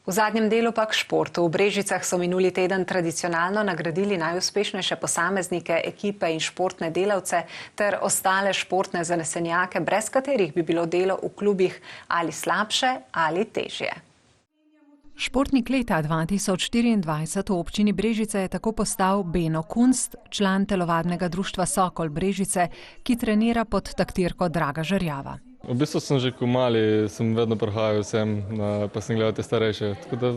V zadnjem delu pa k športu. V Brežicah so minuli teden tradicionalno nagradili najuspešnejše posameznike, ekipe in športne delavce ter ostale športne zanesenjake, brez katerih bi bilo delo v klubih ali slabše ali težje. Športnik leta 2024 v občini Brežice je tako postal Beno Kunst, član telovadnega društva Sokol Brežice, ki trenira pod taktirko Draga Žerjava. V bistvu sem že ko mali, sem vedno prihajal sem, pa sem gledal te starejše. Tako da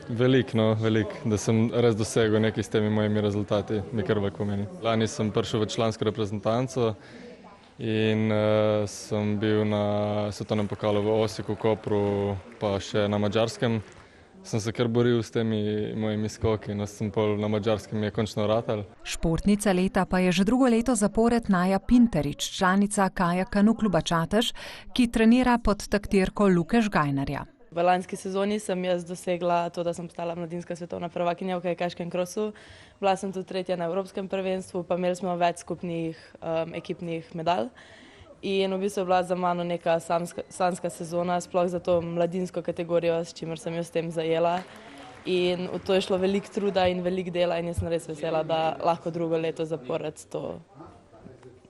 velik, da sem res dosegel nekaj s temi mojimi rezultati, mi kar veliko pomeni. Lani sem prišel v člansko reprezentanco in sem bil na svetovnem pokalu v Osijeku, Kopru, pa še na Madžarskem. Sem se kar boril s temi mojimi skoki in sem pol na Madžarskem je končno ratal. Športnica leta pa je že drugo leto zapored Naja Pinterič, članica Kajaka Kluba Čatež, ki trenira pod taktirko Luke Žgajnarja. V lanski sezoni sem jaz dosegla to, da sem postala mladinska svetovna prvakinja v kajakaškem krosu. Bila sem tudi tretja na evropskem prvenstvu, pa imeli smo več skupnih ekipnih medalj. In v bistvu je bila za mano neka sanjska sezona, sploh za to mladinsko kategorijo, s čimer sem jo s tem zajela. In v to je šlo veliko truda in veliko dela in jaz sem res vesela, da lahko drugo leto zapored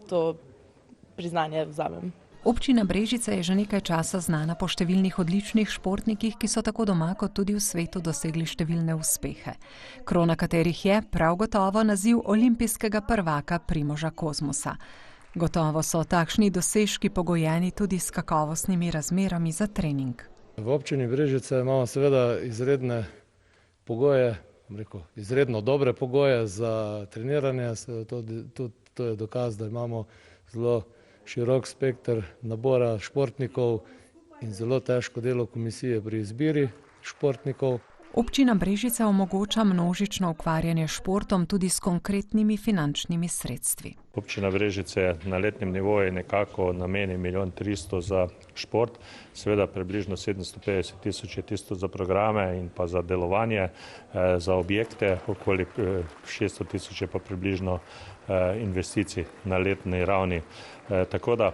to priznanje vzamem. Občina Brežice je že nekaj časa znana po številnih odličnih športnikih, ki so tako doma kot tudi v svetu dosegli številne uspehe. Krona katerih je prav gotovo naziv olimpijskega prvaka Primoža Kozmusa. Gotovo so takšni dosežki pogojeni tudi s kakovostnimi razmerami za trening. V občini Brežice imamo seveda izredne pogoje, izredno dobre pogoje za treniranje. To je dokaz, da imamo zelo širok spekter nabora športnikov in zelo težko delo komisije pri izbiri športnikov. Občina Brežice omogoča množično ukvarjanje s športom tudi s konkretnimi finančnimi sredstvi. Občina Brežice na letnem nivoju nekako nameni 1 300 000 za šport, seveda približno 750 000 je tisto za programe in pa za delovanje, za objekte, okoli 600 000 je pa približno investicij na letni ravni. Tako da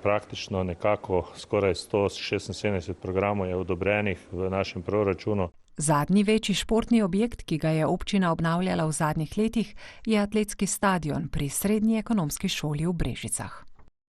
praktično nekako skoraj 176 programov je odobrenih v našem proračunu. Zadnji večji športni objekt, ki ga je občina obnavljala v zadnjih letih, je atletski stadion pri Srednji ekonomski šoli v Brežicah.